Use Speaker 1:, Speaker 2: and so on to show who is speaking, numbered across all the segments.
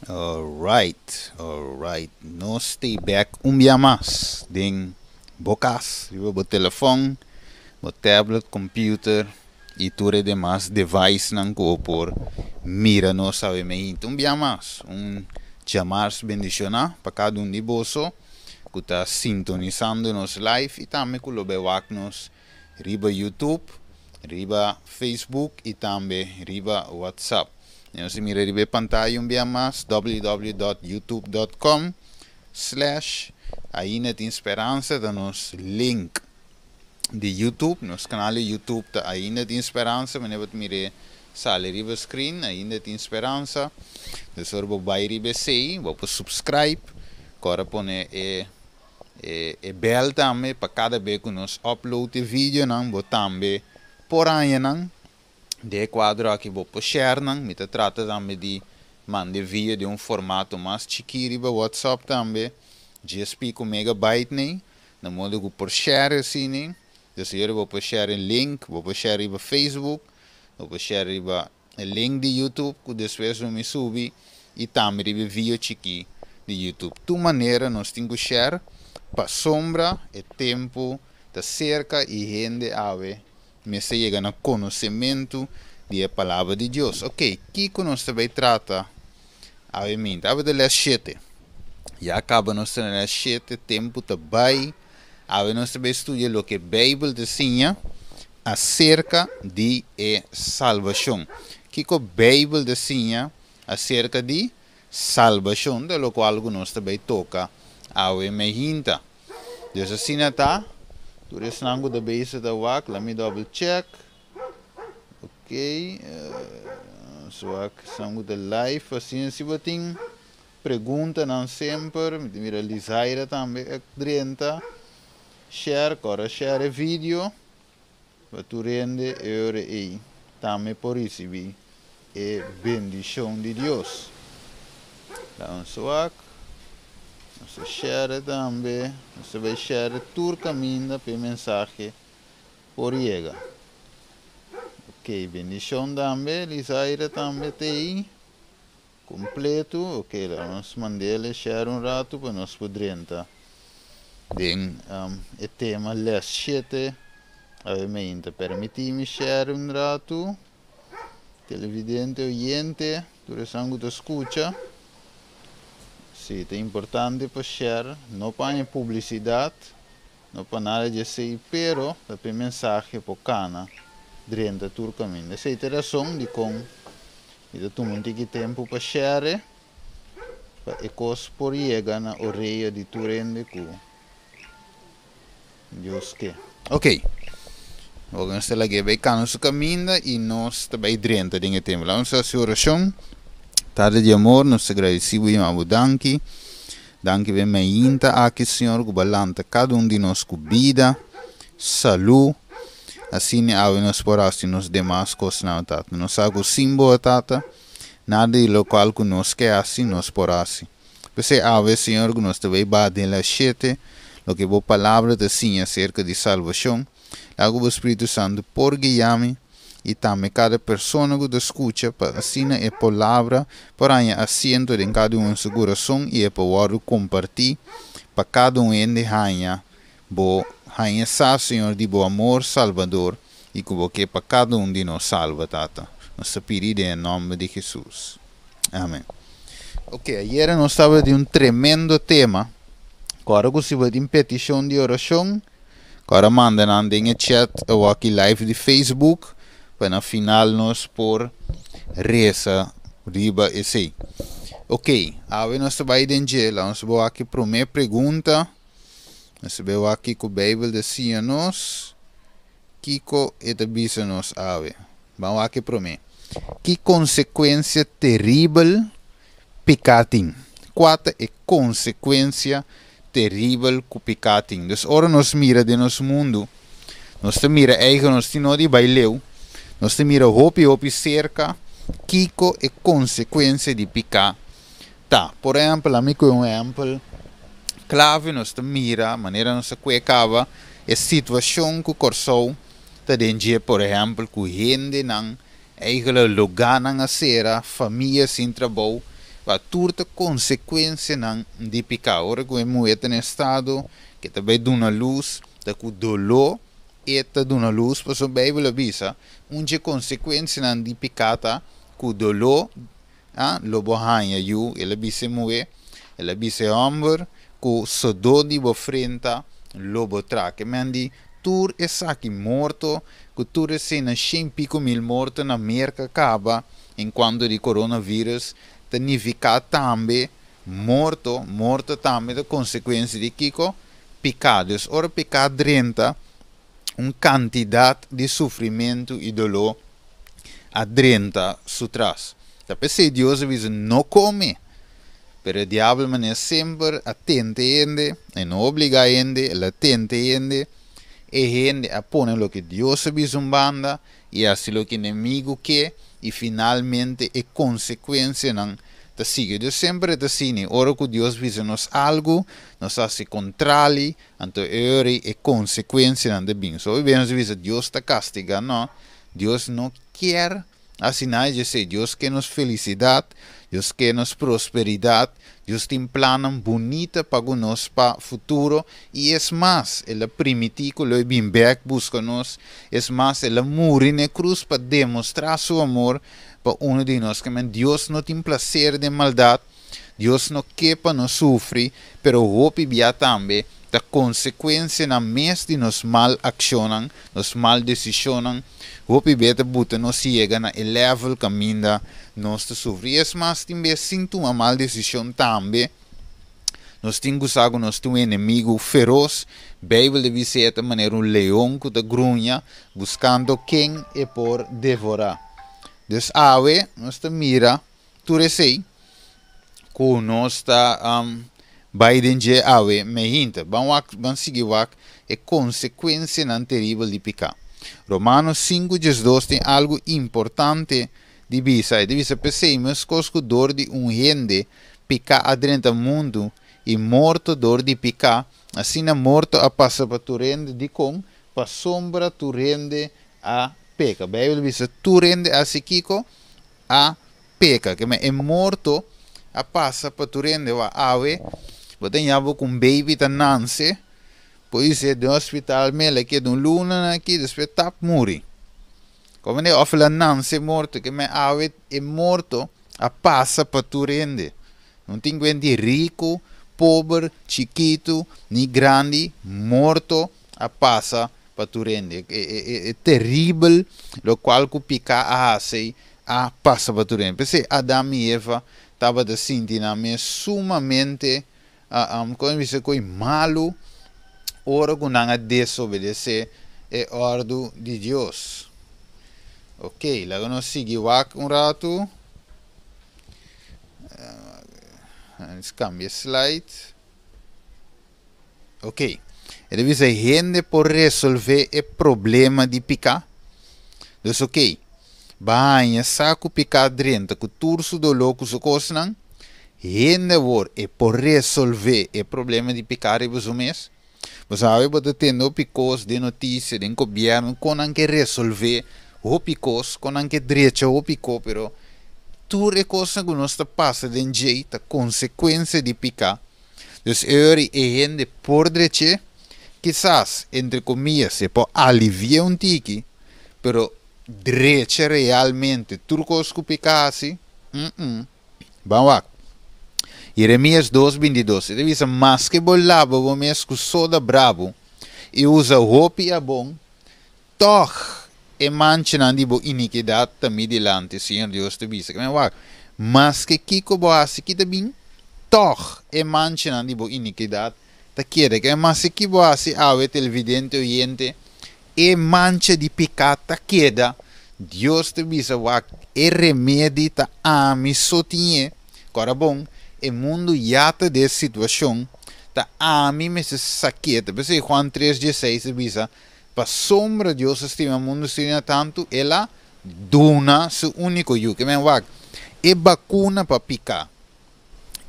Speaker 1: Alright. No stay back dia mais. Den bocas, riba telefone, tablet, computer e tudo demais device nan ko por mira no sabe me dia mais. Chamar bendicionar para cada de bolso que está sintonizando nos live e também que lo bewak nos riba YouTube, riba Facebook e também riba WhatsApp. Nós mira riba pantalla dia mais www.youtube.com/Ainet Esperança da nos link de YouTube, nos canal de YouTube da Ainet Esperança, mas não mire sale riba screen Ainet Esperança. Dus we bij ribe sei, we subscribe, agora pone bel também para cada vez que nós upload de vídeo não, we também por aí não, de quadro aqui we share não, me trata também de mandar vídeo de formato mais chiquinho riba WhatsApp também, GSP com megabyte nem, na modo que por share assim nem, dus hier we share link, we share riba Facebook, we share riba link de YouTube, que depois me subi e também riba vídeo chiqui de YouTube. De maneira nós temos que share para sombra e tempo da cerca e gente ave me se chega no conhecimento da palavra de Deus. Ok, que nós também trata ave mente, ave de les 7. Já acaba nós tendo les 7 tempo também, ave nós também estudia o que a Bíblia ensina acerca de salvação. Que a Bíblia ensina acerca de salvação, de lo qual nós também toca a mehinta. Dus assim está. Tu resnango da base da wak, let me double check. Ok, so wak sango da live, assim se você tem pergunta não sempre, me mira lisaira também, drenta, share, cora share vídeo, para tu rende euro e também por receber e bendição de Deus. Então, so wak. Você share também, você vai share tur caminho para mensagem por chega. Ok, bendição também, Lisaira também tem completo. Ok, lá nós mandamos share rato para nós podermos den o tema les 7. Obviamente, permitir-me share rato. Televidente, oyente, tu sangue da escuta. Sim, é importante para share, não para publicidade, não para nada de ser, pero para mensagem para cana, durante todo o caminho. Essa é a razão de como e tu não tem tempo para share, para ecos por chegar na orelha de tu rende com Deus que. Ok, vamos estar aqui bem cana no caminho e nós também durante o tempo. Vamos fazer a oração. Tarde de amor, nós agradecemos e amamos danke. Danke bem mainta aqui, Senhor, que balanta cada de nós com vida, saúde, assim ave nós porasti nos demais coisas na tata. Nós hago símbolo tata, nada de local que nós quer assim nós porasti. Você ave, Senhor, que nós também bate na sete, lo que boa palavra te ensina acerca de salvação. Lago o Espírito Santo por guiar-me. E também cada pessoa que escuta para assinar a palavra para assento em cada um seu coração e para compartilhar para cada de rainha. Bo rainha sa Senhor de bom amor salvador e que para cada de nós salva tata. Nós pedimos em nome de Jesus. Amém. Ok, ayer nós estava de tremendo tema. Agora que se vai de petição de oração, agora manda na chat ou aqui live de Facebook. Para na final nós por reza riba esse. Ok, agora nós vai dentro, nós vamos aqui para a minha pergunta. Nós vamos aqui com a Bíblia de nós. Kiko e tabisa nós ave. Vamos aqui para mim. Que consequência terrível pecatim? Qual é a consequência terrível que pecatim? Então, ora nós mira de nosso mundo. Nós mira eigen nós tino de baileu. Nós mira hopi cerca, kiko é consequência de picar. Tá, por exemplo, amigo um exemplo, clave nós mira, maneira nós cuecava, é situação que corsou, tá dentro, por exemplo, que gente não, eigen lugar não acera, família sem trabalho, a turta consequência não de picar. Ora que é moeda no estado que também dá uma luz, da que o dolor eta dá uma luz, para a Bíblia avisa, onde consequência não de picata, que o dolor, lobo hanha you, ele avisa moe, ele avisa homem, que o sodor de frente, lobo traque, mendi tur é aqui morto, que tur é sendo 100.000 mortos na América acaba, enquanto de coronavírus, significa também morto também da consequência de Kiko, picados. Ora, picado renta uma quantidade de sofrimento e dolor adrenta su trás. Tapi se Deus avisa não come, pero o diabo é sempre atento e não obriga a ele atento e gente a poner lo que Deus avisa banda e assim lo que inimigo quer e finalmente é consequência não te sigue. Deus sempre te assim, ora que Deus avisa nos algo, nos hace contrário, então é consequência não de bem. So, vemos avisa Deus te castiga, não? Deus não quer assim, eu sei, Deus quer nos felicidade, Deus quer nos prosperidade, Deus tem plano bonito para nós para o futuro e é mais, Ele permitiu que Ele venha back busca nós, é mais, Ele morreu na cruz para demonstrar seu amor para um de nós, que Deus não tem prazer de maldade, Deus não quer para nós sofrer, pero hope via também da consequência na mês de nos mal accionam, nos mal decisionam, hope beta buta nos chega na level caminho nós te sofrer, mas também sinto uma mal decisão também, nós temos algo, nós temos um inimigo feroz, Bíblia deve ser de maneira leão que te grunha, buscando quem é por devorar. Dus awe, nós te mira, tu recei, com nós está Biden je awe, me hinta, van seguir wak, é consequência não terrível de picar. Romanos 5:2 tem algo importante de bisa, de bisa pensemos que dor de gente picar adentro do mundo e morto dor de picar, assim na morto a passa para tu rende de com, para sombra tu rende a peca. A Bíblia diz tu rende a sikiko a peca, que é morto a passa para tu rende a ave, botem yabo com baby ta nance, pois é do hospital mele que de luna aqui depois tap muri. Como é of la nance morto, que me ave é morto a passa para tu rende. Não tem de rico, pobre, chiquito, ni grande, morto a passa para tu rende. É terrível, lo qual que pica a sei a passa para tu rende. Pensei, Adão e Eva estava de sentir sumamente como se coi malo, ora que não desobedecer é ordem de Deus. Ok, logo nós seguimos um rato. Vamos cambiar slide. Ok. Ele diz a gente por resolver o problema de picar. Então, ok. Banha, saco picar dentro, que turso do louco se cosnan. Gente por resolver o problema de picar e você mês. Você sabe que tendo picos de notícia, de governo, com que resolver o picos, com que direito o pico, pero tudo é coisa que nós passa de jeito, consequência de picar. Então, é gente por direito, quizás, entre comillas, se pode aliviar um tique, pero direito realmente, tudo coisa que picar assim, vamos lá. Jeremias 2:22. Ele diz, mas que bolava o mesmo soda bravo e usa roupa e bom, toch e mancha de boa iniquidade também delante, Senhor Deus te diz. Mas que kiko boas que também, toch e mancha de boa iniquidade, te quer que mas que boas ave televidente oyente e mancha de pecado te queda, Deus te diz, e remédio te ami sotinhe, agora bom. O mundo já está dessa situação, tá a mim me se saqueta, porque Juan 3:16 diz, para sombra de Deus estima o mundo estima tanto, ela dona seu único yu, que me wag, é vacuna para picar,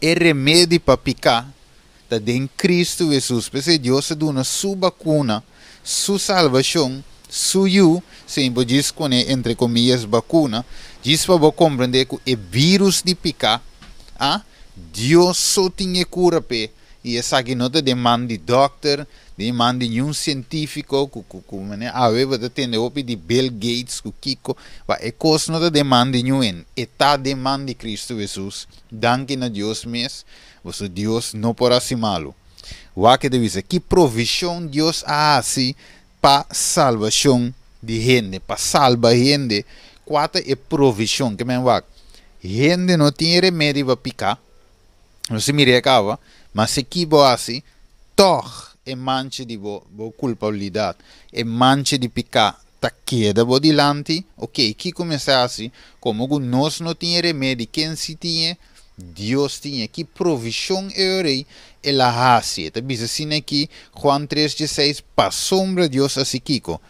Speaker 1: é remédio para picar, tá em Cristo Jesus, porque Deus dona sua vacuna, sua salvação, seu yu, sempre diz com entre comillas vacuna, diz para compreender que o vírus de picar Ah, Deus só tinha cura pe. E essa aqui não te demanda de doctor, demanda de um científico, né? A ver, você tem de Bill Gates, Kiko, mas é coisa não te demanda de um, é tá demanda de Cristo Jesus. Danke a Deus mesmo, você Deus não pode ser malo. O que deve ser que provisão Deus hace para salvação de gente, para salvar gente. Quatro é provisão, que me vai. Gente não tem remédio para picar. Não se mire acaba, mas se que bo assim, toch é manche de bo culpabilidade, é manche de picar, tá queda bo dilante, ok, que começa assim, como nós não tinha remédio, quem se tinha, Deus tinha, que provisão é rei, ela hace, tá bisa assim aqui, Juan 3:16, pa sombra Deus assim Kiko,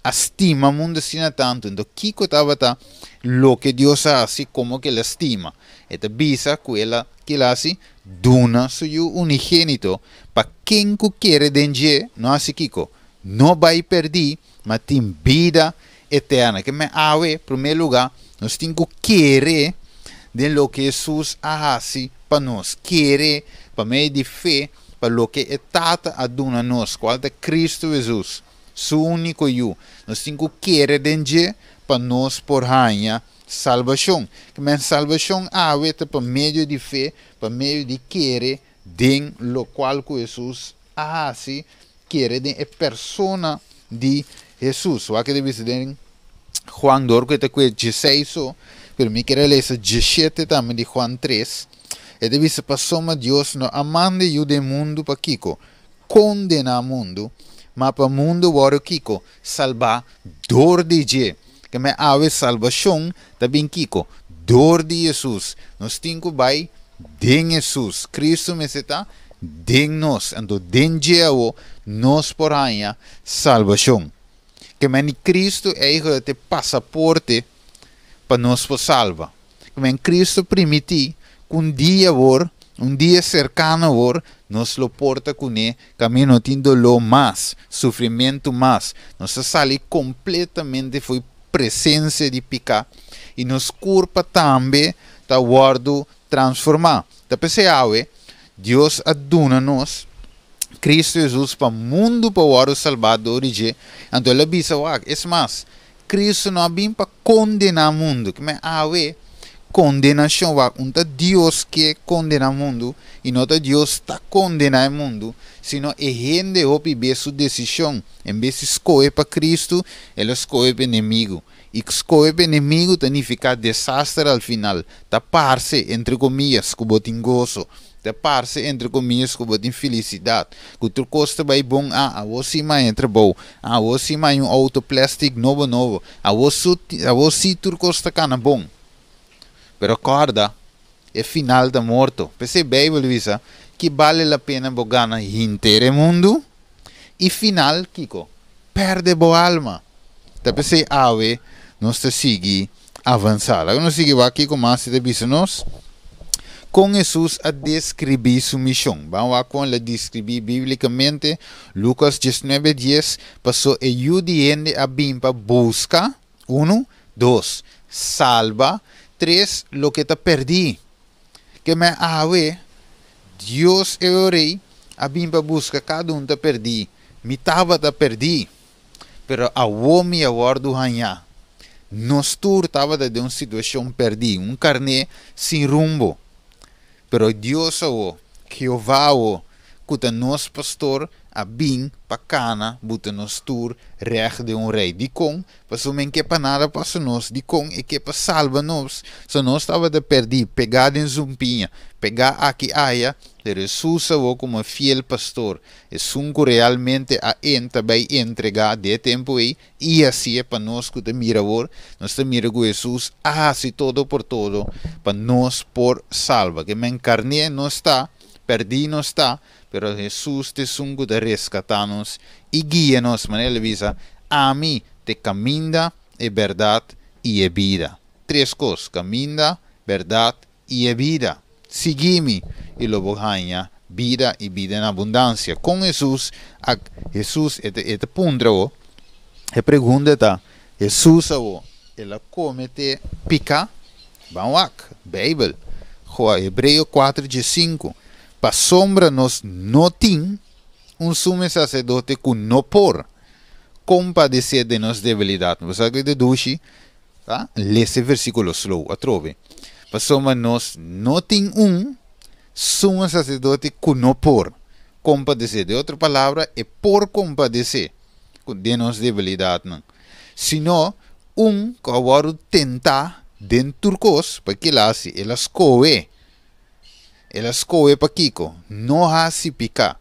Speaker 1: estima mundo assim tanto, então Kiko estava tá, lo que Deus hace, como que ela estima, eta bisa que ela que ela assim, dona seu unigênito, para quem quer dengue, não assim Kiko, não vai perder, mas tem vida eterna, que me ave, em primeiro lugar, nós temos que querer de lo que Jesus hace para nós, querer para meio de fé, para lo que é tata a dona nós, qual é Cristo Jesus, seu único eu, nós temos que querer dengue para nós por rainha salvação. Que a salvação é por meio de fé, por meio de querer, de lo qual que Jesus hace, querer de persona de Jesus. O que deve ser Juan 2, que está com 16, pero me quero ler 17 também de Juan 3. E deve ser para soma Deus, não amande eu do mundo para Kiko, condena o mundo, mas para o mundo, agora Kiko, salvar dor de je. Que me ave salvação também Kiko, dor de Jesus, nós temos que vai de Jesus, Cristo me está de nós, então de nós por aí salvação, que me Cristo é o passaporte para nós por salva, que me Cristo permite que um dia cercano nos lo porta com ele, caminho tendo lo mais, sofrimento mais, nós saímos completamente foi presença de picar e nos corpo também está guardo transformar. Da PCAE, Deus aduna-nos Cristo Jesus para o mundo para o salvador e então ele bisa é mais, Cristo não vem para condenar o mundo, que me ave condenação não é Deus que condena o mundo e não é Deus está condenando o mundo, sino é gente que vê sua decisão, em vez de escolher para Cristo, ele escolhe para o inimigo. E escolher para o inimigo significa desastre ao final. Tapar-se, entre comillas, com botin gozo. Tapar-se, entre comillas, com botin felicidade. Que outra coisa vai bom, você mais entra bom. Você mais um auto plástico novo. Você tudo costa cana bom. Pero acorda, é final da morto. Pensei bem, Luísa, que vale a pena ganhar inteiro mundo e final, Kiko, perde a alma. Então pensei, nós te seguir avançar. Agora nós seguimos aqui com mais de nós com Jesus a descrever sua missão. Vamos lá com ela descrever biblicamente Lucas 19:10 passou e ajude a vir para buscar 1, 2, salva 3, lo que te perdi. Que me Deus é o rei, a vir para buscar cada te perdi. Me estava te perdi, pero a homem agora do ganhar. Nós todos estava de uma situação perdida, carne sem rumbo. Pero Deus Jeová que nosso pastor a bem para cana, buta nos tur recht de rei. Die kon, pas o men que para nada para nós, die kon e que para salva nós. So nós estava de perder, pegar em zumpinha, pegar aqui aia, de Jesus como fiel pastor. E sunco realmente a vai entregar de tempo aí, e assim é para nós que te mira nós te mira com Jesus, assim todo por todo, para nós por salva. Que men carne não está, perdi não está, pero Jesus te sungo de rescatar-nos e guia-nos, maneira visa, a mim te caminha, é verdade e é vida. Três coisas, caminha, verdade e é vida. Segui-me e logo ganha vida e vida em abundância. Com Jesus, Jesus é pundra, é pergunta, Jesus ele comete pica, vamos lá, Bíblia, Hebreu 4:5. Pa sombra nos no tin un sumo sacerdote que no por compadecer de nos debilidade. Você sabe de dushi, tá? Lê esse versículo slow, a trove. Pa sombra nos no tin un sumo sacerdote que no por compadecer. De outra palavra, é por compadecer de nos debilidade. Sino que agora tentar dentro turcos, porque lá se elas coe para Kiko, não há se picar.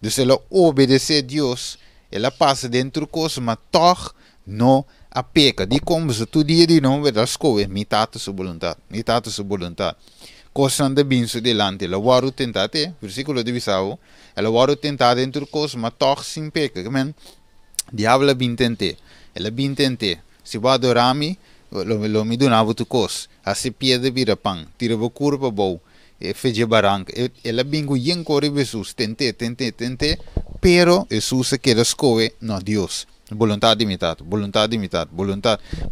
Speaker 1: Então ela obedece a Deus, ela passa dentro turcos, mas toch não a peca. De como se tu dia de não ver as coisas, metade sua vontade. Coisa de bem delante, ela vai tentar, versículo de Bissau, ela vai tentar dentro turcos, mas toch sem peca. Diablo bem tente, ela bem tente. Se vai adorar-me, lo me donava tu cos. Assim piede vira pão, tira a curva boa, fez barranca. Ela bingo yen corre Jesus, tente, pero Jesus se quer escolher no Deus. Vontade imitado.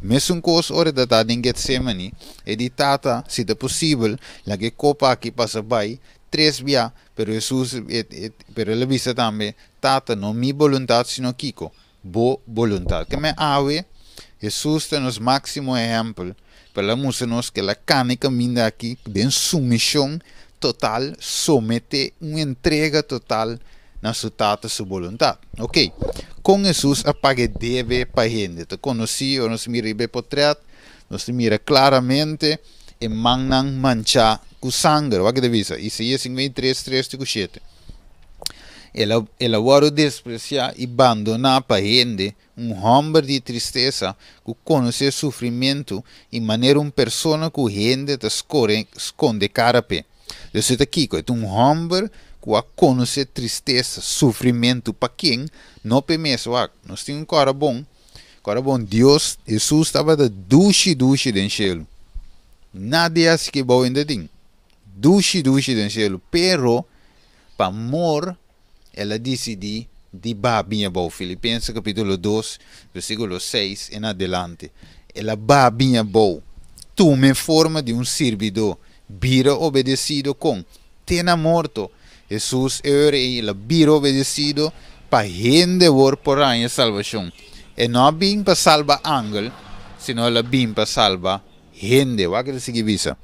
Speaker 1: Mesmo cos ora da tata em Getsemane, e de tata, se é possível, la que copa aqui passa by, 3 via, pero Jesus, pero ela visa também, tata, não mi vontade, sino Kiko, bo vontade. Que me ave, Jesus é o máximo exemplo para mostrarmos que a carne caminha aqui de submissão total, somete uma entrega total na sua tata, sua vontade. Ok? Com Jesus, apague deve para a gente. Te conheci, ou nos mira bem portret, nos mira claramente e manang mancha com sangue. O que deve ser? Isaías 53, 3, 7. Ela vai despreciar e abandonar para a gente homem de tristeza que conhece sofrimento e maneira pessoa que a gente esconde cara pe. Então aqui é homem que conhece tristeza, sofrimento para quem não permite. Nós temos um cara bom, Deus, Jesus estava da duche do céu. Nada é assim que bom ainda tem. Duche do céu, pero para amor ela decidi de babinha bom. Filipenses capítulo 2, versículo 6 em adelante. Ela babinha bom. Tu me forma de servidor. Vira obedecido com. Tena morto. Jesus ela vira obedecido para gente por a salvação. E não bem para salvar ángel, sino ela bem para salvar gente. O que se visa?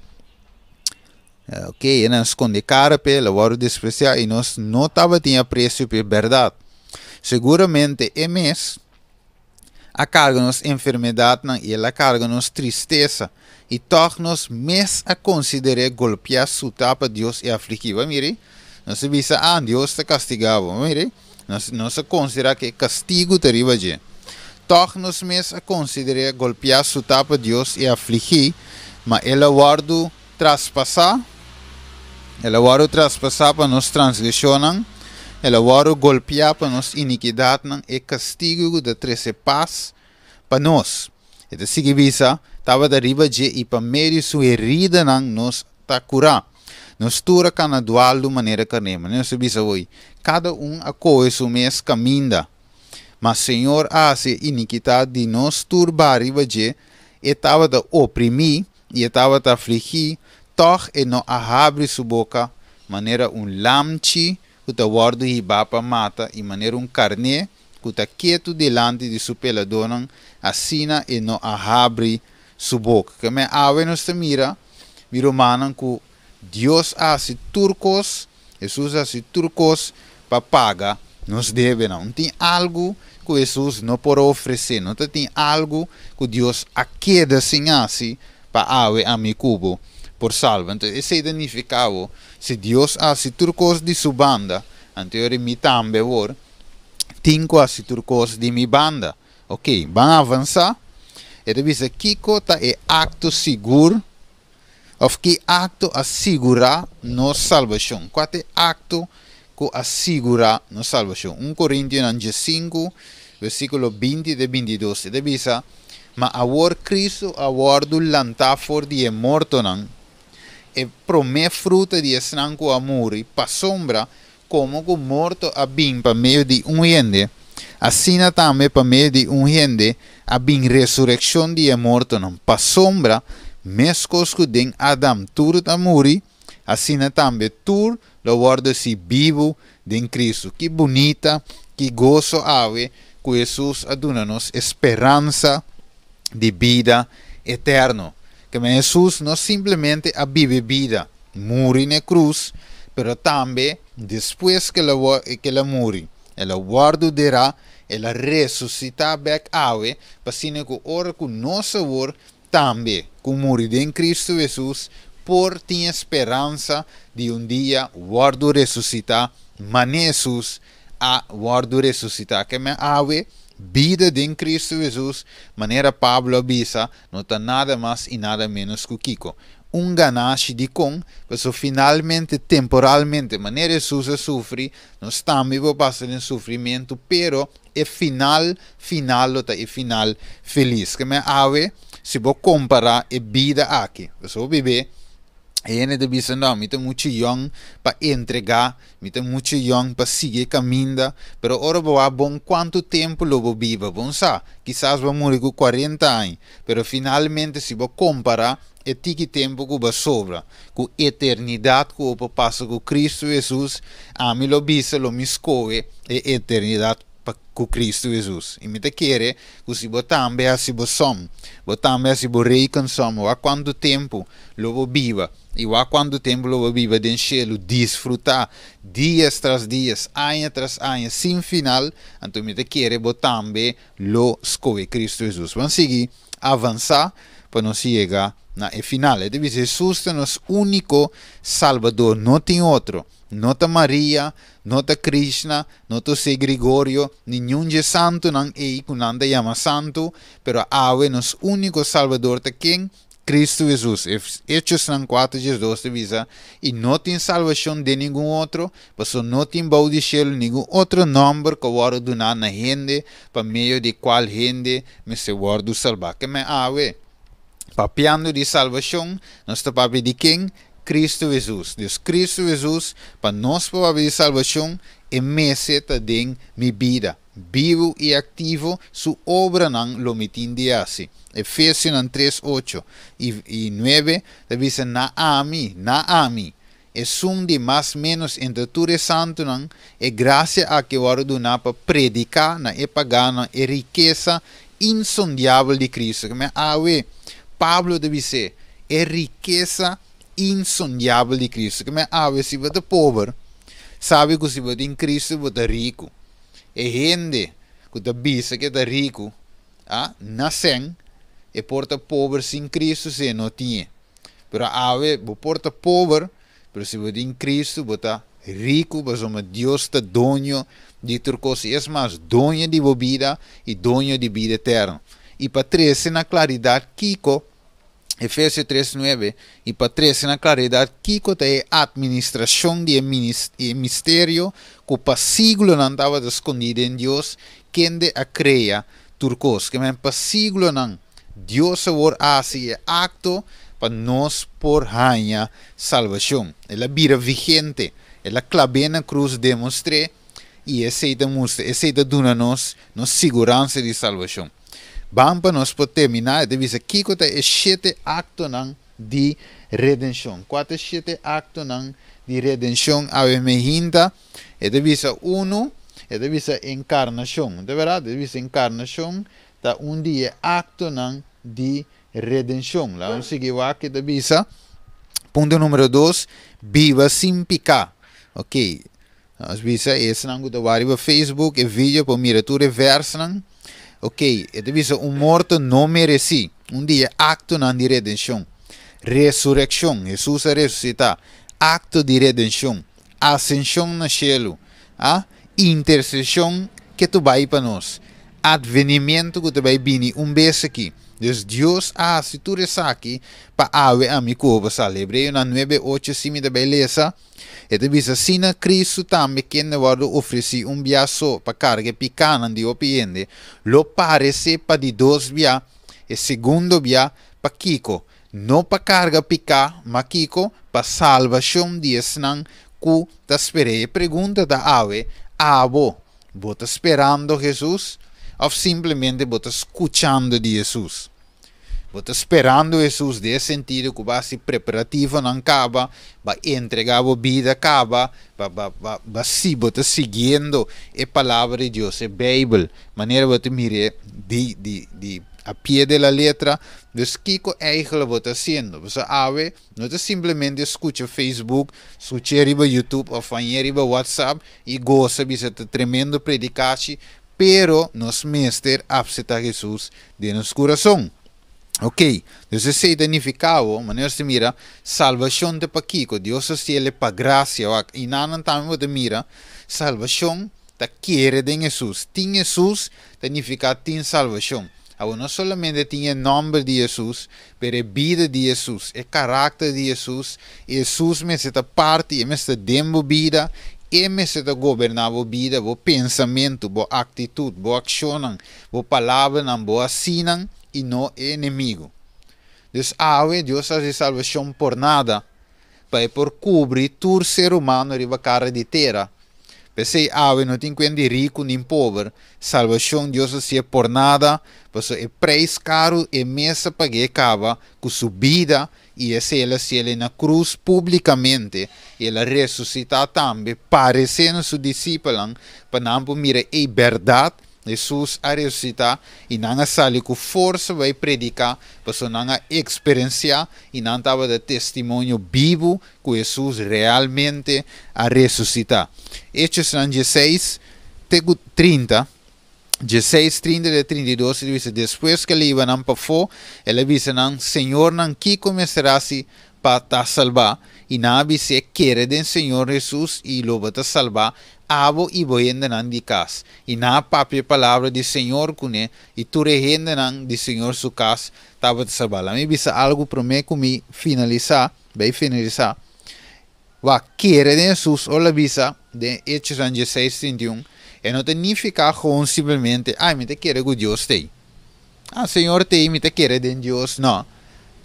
Speaker 1: Ok, nós esconde cara pela hora de despreciar e nós não estava tinha preço pela verdade. Seguramente é mês a carga-nos enfermidade e ela carga-nos tristeza e torna-nos mês a considerar golpear sua tapa Deus e afligiva. Mire, nós visa Deus te castigava. Mire, nós considera que castigo terrible de. Torna-nos mês a considerar golpear sua tapa Deus e afligir, mas ela guarda traspassar. Ela vai traspassar para nos transgressões, ela vai golpear para nos iniquidade e castigo de treze paz para nós. Então, se visa, estava da riba de e para meio de sua herida nos está curar. Nos tura cana dual de maneira carnema. Nós visa hoje, cada a coisa seu mês caminha. Mas Senhor hace iniquidade de nos turbar riba de e estava da oprimir e estava da afligir. Toch e não abre sua boca, maneira lamchi que está guardo e bapa mata, e maneira carne que está quieto delante de sua peladona, assina e não abre sua boca. Que me ave nos mira, manan que Deus hace turcos, Jesus hace turcos para pagar, nos deve não. Tem algo que Jesus não pode oferecer, não tem algo que Deus queda sem assim para ave a mi cubo. Por salva. Então, esse significado, se Deus hace turcos de sua banda, anterior mi também vor, tenho hace turcos de mi banda. Ok, vamos avançar. E revisa Kiko tá é acto seguro, ou que acto assegurar nossa salvação. Qual é acto que assegura nossa salvação? 1 Coríntios 5, versículo 20 e 22. Revisa, mas agora Cristo agora do lantar for de morto não. E promete fruta de esnanco amor e para sombra como que morto a bem para meio de gente, assim também para meio de gente a bem ressurreição de morto não para sombra mescos que den Adam tur ta muri, assim também tur lo guarda si vivo den Cristo. Que bonita, que gozo ave, que Jesus aduna-nos esperança de vida eterno. Que Jesus não simplesmente a vive vida, muri na cruz, pero também depois que ela muri, ela guardará, ela ressuscita back ave, para que ora com nossaor também, com morir em Cristo Jesus, por ter esperança de dia guardo ressuscitar, mas Jesus a guardo ressuscitar, que me ave vida de Cristo Jesus, maneira Pablo avisa, não está nada mais e nada menos que Kiko. Ganache de com, mas finalmente, temporalmente, maneira Jesus sofre, nós também vamos passar em sofrimento, pero é final feliz. Que me ave, se vou comparar a vida aqui, você vai viver. E ele diz, não, me tem muito young para entregar, me tem muito young para seguir caminho, pero agora vou bom quanto tempo eu vou viver, bom sabe, quizás vou morrer com 40 anos, pero finalmente se vou comparar, é que tempo que vai sobra, com eternidade que eu passo com Cristo Jesus, a mim lo bisa, lo me escolhe, é eternidade com Cristo Jesus. E me te quer que se você também assim som, você também assim reikan som, há quanto tempo eu vou viver, e há quanto tempo eu vou viver dentro do cielo, desfrutar dias tras dias, ano tras ano, sem final, então me te quer você também lo escolhe Cristo Jesus. Vamos seguir, avançar, para não chegar na final. Deve ser Jesus é nosso único Salvador, não tem outro. Não tem Maria, não tem Krishna, não tem São Gregório, nenhum de santo não é que não chama santo, pero ave nosso único Salvador é quem? Cristo Jesus. Hechos 4, 12 avisa, e não tem salvação de nenhum outro, mas não tem bau de cielo nenhum outro nome que vai donar na gente, para meio de qual gente me se vai salvar. Que me ave, papiando de salvação, nós estamos de quem? Cristo Jesus. Deus Cristo Jesus, para nós para de salvação, é meseta de minha vida. Vivo e ativo, sua obra não lo metinde assim. Efésios 3, 8 e 9, diz, na ami, é de mais menos entre tudo santo, não, é graça a que eu donar para predicar, na é pagana, é riqueza insondável de Cristo. Como ave, Pablo deve ser, é riqueza insondável de Cristo. Como ave, se você é pobre, sabe que se você em Cristo, você é rico. É gente que está bisa que está rico, nascem, e porta pobre sem Cristo, se não tinha. Pero ave, você porta pobre, pero se você em Cristo, você está rico, mas Deus está dono de turcos, é mais, dono de vida e dono de vida eterna. E para trazer na claridade, Kiko, Efésios 3:9, e para trazer na claridade, Kiko é a administração de mistério que para siglo não estava escondido em Deus, quem a cria turcos, que para siglo não, Deus agora hace acto para nós por ganhar salvação. Ela vira vigente, ela clave na cruz demonstra e aceita donar-nos segurança de salvação. Vamos para nós poder terminar, deve ser que é 7 actos de redenção. 7 actos de redenção a hinta, e deve ser 1, e deve ser encarnação. De verdade, deve ser encarnação, tá dia acto de redenção. Lá vamos seguir o que deve ser. Ponto número 2, viva sem pecar. Ok. Às vezes, esse não é o Facebook, é vídeo para miratura reversa. Ok, deve ser morto não mereci. Dia acto de redenção. Ressurreição, Jesus ressuscita. Acto de redenção. Ascensão no cielo. Intercessão que tu vai para nós. Advenimento que tu vai vir vez aqui. Deus, se tu resta aqui, para a mi cuba, sale. Hebreu 9:8, se me beleza. E deve ser assim, Cristo também, quem vai oferecer biaço para carga picana de opiende, lo parece para de 2 via, e segundo via, para Kiko. Não para carga picar, mas Kiko, para salvação de esnan, que te esperei. Pergunta da ave, você está esperando Jesus? Ou simplesmente você está escutando de Jesus? Você esperando Jesus de sentido que vai se preparativo não acaba, vai entregar a vida acaba, vai se você seguindo a palavra de Deus, a Bíblia, maneira você mire de a pie de la letra, dus kiko eigenlijk wat haciendo. Você ave, não é simplesmente escuta Facebook, escuta riba YouTube ou faz riba WhatsApp e gosta de essa tremendo predicação, pero nos mestre abseta Jesus de nosso coração. Ok, dus esse significado, maneira se mira, salvação de paquico, Deus se ele pa graça, e não também você mira, salvação ta querer de Jesus, tem Jesus, significa tem salvação. Agora, não somente tinha o nome de Jesus, mas a vida de Jesus, o caráter de Jesus. Jesus me está parte, me está dando vida, e me está governando a vida, o pensamento, a atitude, a ação, a palavra, a ação, e não é inimigo. Então, Deus faz salvação por nada, para por cobrir todo ser humano riba cara de terra. Pensei, não tem quem rico nem pobre. Salvação Deus se por nada, pois é preço caro e mesa paguei acaba com sua vida e se ele na cruz publicamente, ele ressuscita também, parecendo seu discípulo, para não mirar a verdade. Jesus a ressuscitar e não sali com força vai predicar, para não experienciar e não estava de testemunho vivo que Jesus realmente a ressuscitar. Hechos 16, 30, 16, 30 e 32, diz, depois que ele iba para fora, ele disse, Senhor, não que começará para te salvar, e não disse, quer de Senhor Jesus e lo vai te salvar, abo e vou ainda não de casa. E na própria palavra de Senhor cune e tu rehenda não de Senhor su casa estava te salvar. A mim bisa algo para mim como finalizar, bem finalizar. Va querer de Jesus ou la bisa de Hechos 16, 31 e não significa gewoon simplesmente, me te quer que Deus tem. Senhor tem, me te quer de Deus. Não.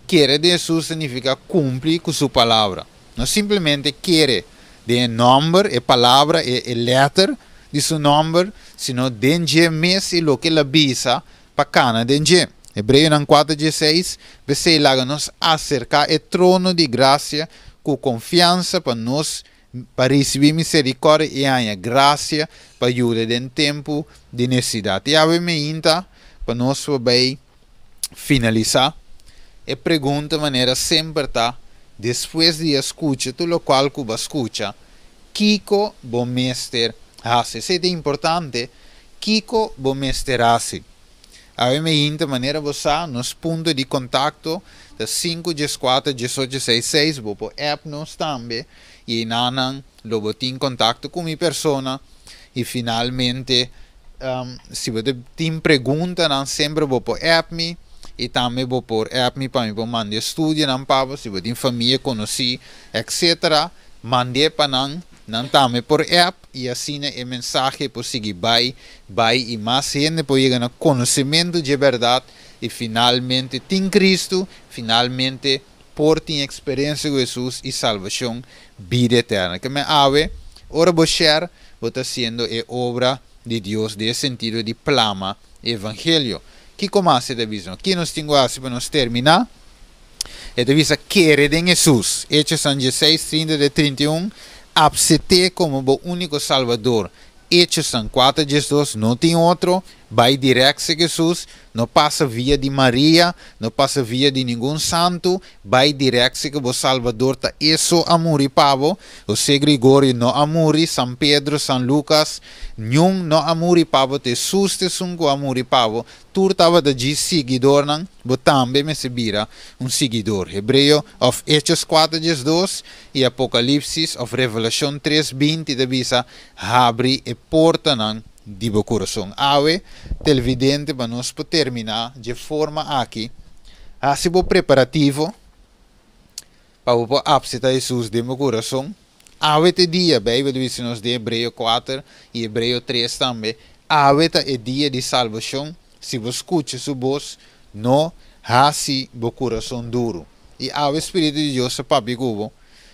Speaker 1: Querer de Jesus significa cumprir com sua palavra. Não simplesmente querer de nome, a palavra, a letra de seu nome, sino dengue mesmo lo que la bisa para cana dengue. Hebreu 4:16, você lá nos acercar ao trono de graça com confiança para nós para receber misericórdia e a graça para ajuda em tempo de necessidade. E a me inta para nós vai finalizar e pergunta de maneira sempre tá depois de escutar tudo o qual que você escuta, Kiko bom mestre hace. Isso é importante. Kiko bom mestre hace. A mim de maneira você nos pontos de contato da 514 1866 vou por app nós também e nanan lo botin em contato com minha persona e finalmente se você tem pergunta não sempre vou por app me e também vou por app me para me mandar estúdio não pavo se você tem família conheci etc mandei para não também por app e assim a mensagem por seguir vai e mais gente por chegar no conhecimento de verdade e finalmente tem Cristo finalmente por ter experiência com Jesus e salvação vida eterna que me ave ora vou share vou estar sendo a obra de Deus de sentido de plama evangelho que começa a visão que nos tenho para nos terminar e devisa querer em Jesus Hechos 16 30 e 31 absete como o único salvador Hechos 4 Jesus não tem outro vai direto a Jesus não passa via de Maria não passa via de nenhum santo vai direto que o salvador tá isso amor e pavo o São Gregório não amor São Pedro São Lucas nenhum não amor e pavo te suste com amor e pavo tu estava de seguidor não mas também me sebira seguidor Hebreu of Hechos 4 Jesus e Apocalipse of Revelação 3:20 de visa abre e porta não de meu coração. Ave, televidente, para nós terminar de forma aqui. Assim, o preparativo para o abseta Jesus de meu coração. Ave, te dia, bem, diz nos de Hebreu 4 e Hebreu 3 também. Ave, é dia de salvação. Se você escuta sua voz, não assim o coração duro. E ave, Espírito de Deus, papi cubo,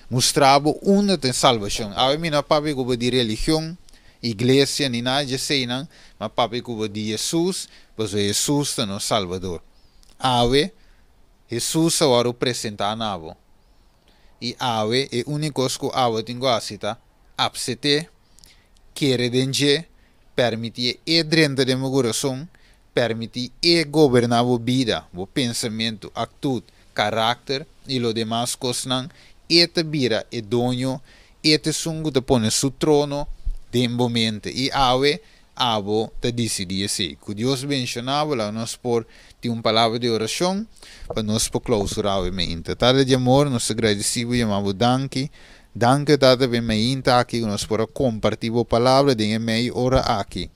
Speaker 1: mostrava uma de salvação. Ave, mina papi cubo de religião. Igreja nem nada de sei não, mas papi cubo de Jesus, pois Jesus é nosso Salvador. Ave, Jesus agora apresentar nabo. E ave é único que ave tem gosta, absete, querer denje, permitir e dentro de meu coração, permitir e governar a vida, o pensamento, atitude, caráter e lo demás coisas e te vira e dono, e te sungo te pone su trono de momento e ave te decidir assim. Que Deus bencionava lá nós por ter uma palavra de oração para nós por clausurar o mente. Tade de amor, nós agradecemos e amamos danke. Danke tade bem mente aqui nós por compartilhar a palavra de meio hora aqui.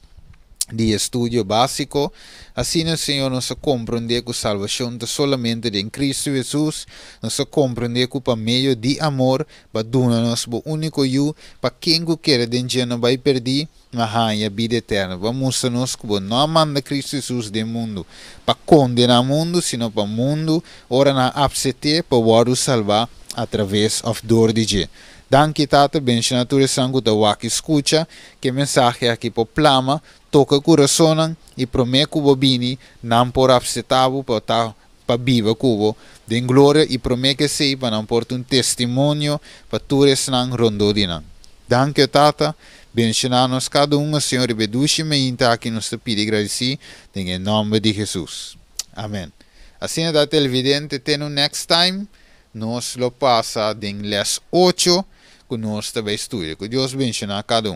Speaker 1: De estudio básico, assim o Senhor nos compreende que a salvação é somente em Cristo Jesus, nos compreende que por meio de amor, para dar-nos o único eu, para quem quer de não vai perder, mas a vida eterna. Vamos nos que não manda Cristo Jesus do mundo, para condenar o mundo, sino para o mundo, ora na absete para o salvar através da dor de Jesus. Danke tata, bencionatura sangue da waki escucha, que mensagem aqui por plama, toca coração e promete que o bini não por absetavo para viva cubo, de glória e promete que sei para não por um testemunho para todos não rondo de não. Danke tata, bencionanos cada Senhor e beduche-me inta aqui nos pede agradecer, em nome de Jesus. Amém. Assim é da televidente, tem um next time, nós lo passa em les 8, que nós também estuda. Que Deus bendiga a cada